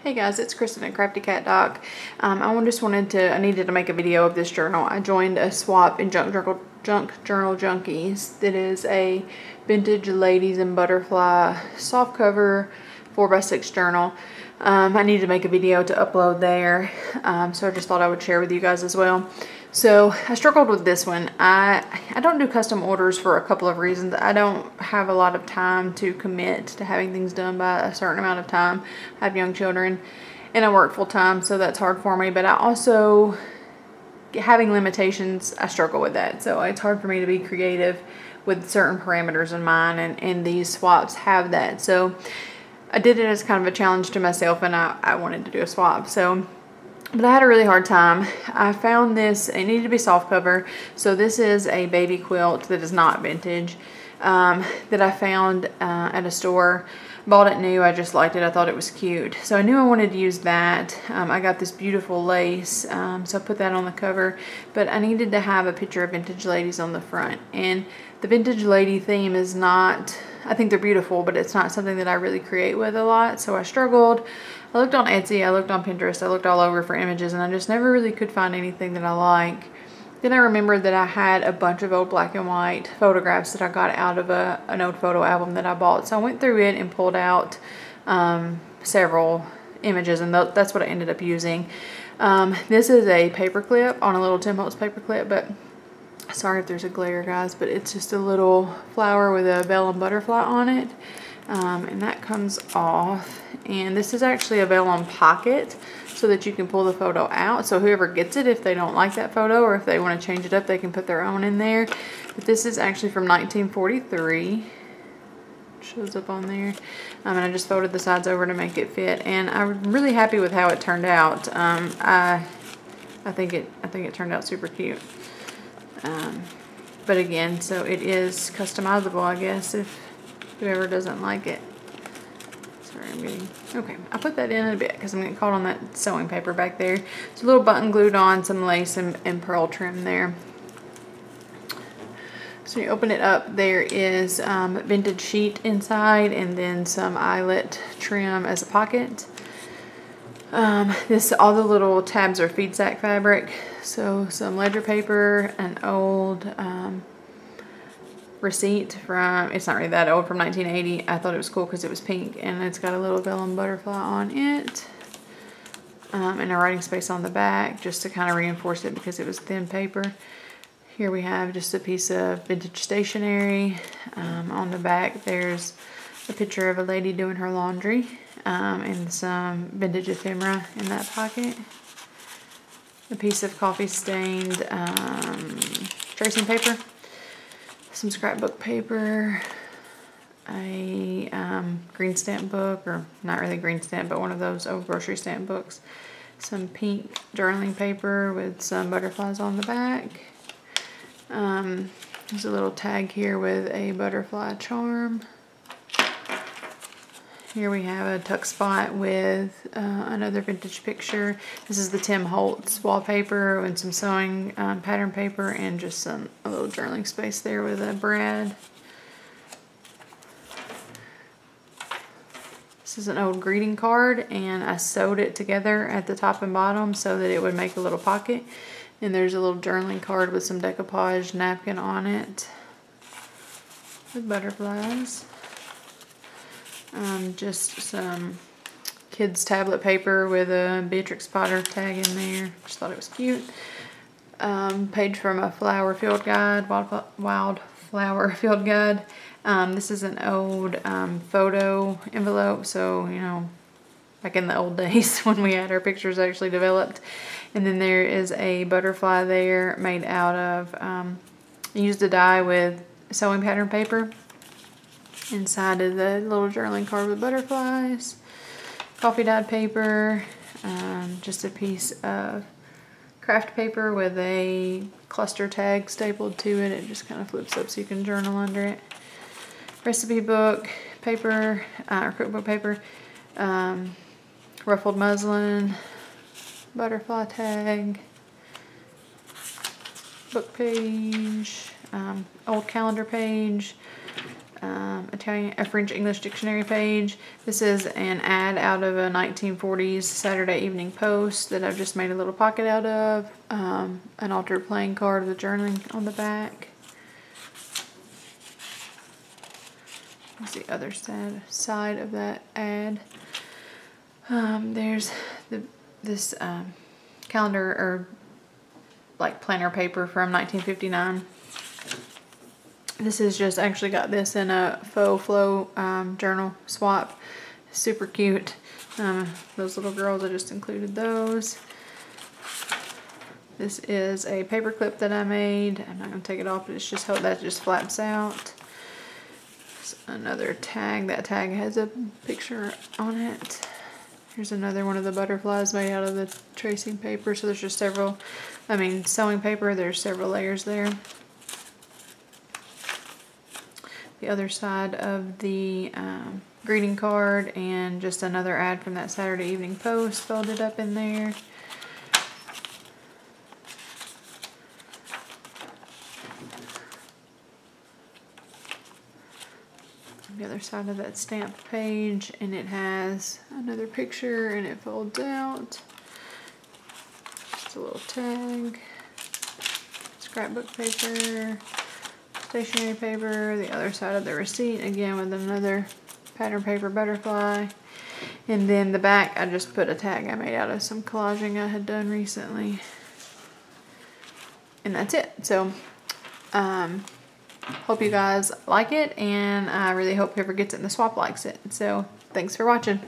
Hey guys, it's Kristen at Crafty Cat Doc. I needed to make a video of this journal. I joined a swap in Junk Journal Junkies. That is a vintage ladies and butterfly soft cover 4x6 journal. I needed to make a video to upload there, so I just thought I would share with you guys as well. So I struggled with this one. I don't do custom orders for a couple of reasons. I don't have a lot of time to commit to having things done by a certain amount of time. I have young children and I work full time, so that's hard for me. But I also, having limitations, I struggle with that. So it's hard for me to be creative with certain parameters in mind, and these swaps have that. So I did it as kind of a challenge to myself, and I wanted to do a swap. But I had a really hard time. I found this, it needed to be soft cover. So this is a baby quilt that is not vintage, that I found at a store. Bought it new, I just liked it, I thought it was cute. So I knew I wanted to use that. I got this beautiful lace, so I put that on the cover. But I needed to have a picture of vintage ladies on the front. And the vintage lady theme is not, I think they're beautiful, but it's not something that I really create with a lot. So I struggled. I looked on Etsy, I looked on Pinterest, I looked all over for images, and I just never really could find anything that I like. Then I remembered that I had a bunch of old black and white photographs that I got out of an old photo album that I bought. So I went through it and pulled out several images, and that's what I ended up using. This is a paper clip on a little Tim Holtz paper clip, but sorry if there's a glare, guys, but it's just a little flower with a vellum butterfly on it. And that comes off. And this is actually a vellum pocket so that you can pull the photo out. So whoever gets it, if they don't like that photo or if they want to change it up, they can put their own in there. But this is actually from 1943. Shows up on there. And I just folded the sides over to make it fit. And I'm really happy with how it turned out. I think it turned out super cute. But again, so it is customizable, I guess, if whoever doesn't like it. Sorry, okay, I put that in a bit because I'm getting caught on that sewing paper back there. It's a little button glued on, some lace and pearl trim there. So you open it up, there is vintage sheet inside and then some eyelet trim as a pocket. All the little tabs are feed sack fabric. So some ledger paper, an old receipt from, it's not really that old, from 1980. I thought it was cool because it was pink and it's got a little vellum butterfly on it. And a writing space on the back just to kind of reinforce it because it was thin paper. Here we have just a piece of vintage stationery. On the back there's a picture of a lady doing her laundry, and some vintage ephemera in that pocket. A piece of coffee stained tracing paper. Some scrapbook paper, a green stamp book, or not really green stamp, but one of those old grocery stamp books. Some pink journaling paper with some butterflies on the back. There's a little tag here with a butterfly charm. Here we have a tuck spot with another vintage picture. This is the Tim Holtz wallpaper and some sewing pattern paper and just a little journaling space there with a brad. This is an old greeting card, and I sewed it together at the top and bottom so that it would make a little pocket. And there's a little journaling card with some decoupage napkin on it with butterflies. Just some kids tablet paper with a Beatrix Potter tag in there. Just thought it was cute. Page from a flower field guide, wild flower field guide. This is an old photo envelope, so you know, back in the old days when we had our pictures actually developed. And then there is a butterfly there made out of, I used a die with sewing pattern paper. Inside of the little journaling card with butterflies, coffee dyed paper, just a piece of craft paper with a cluster tag stapled to it. It just kind of flips up so you can journal under it. Recipe book, paper, or cookbook paper, ruffled muslin, butterfly tag, book page, old calendar page, a French English dictionary page. This is an ad out of a 1940s Saturday Evening Post that I've just made a little pocket out of. An altered playing card with journaling on the back. Here's the other side of that ad. There's this calendar or like planner paper from 1959. This is just actually got this in a faux flow journal swap. Super cute. Those little girls, I just included those. This is a paper clip that I made. I'm not going to take it off, but it's just how that just flaps out. Another tag. That tag has a picture on it. Here's another one of the butterflies made out of the tracing paper. So there's just several, sewing paper. There's several layers there. The other side of the greeting card and just another ad from that Saturday Evening Post folded up in there. The other side of that stamped page, and it has another picture and it folds out. Just a little tag, scrapbook paper, stationery paper, the other side of the receipt again with another pattern paper butterfly, and then the back I just put a tag I made out of some collaging I had done recently, and that's it. So hope you guys like it, and I really hope whoever gets it in the swap likes it. So thanks for watching.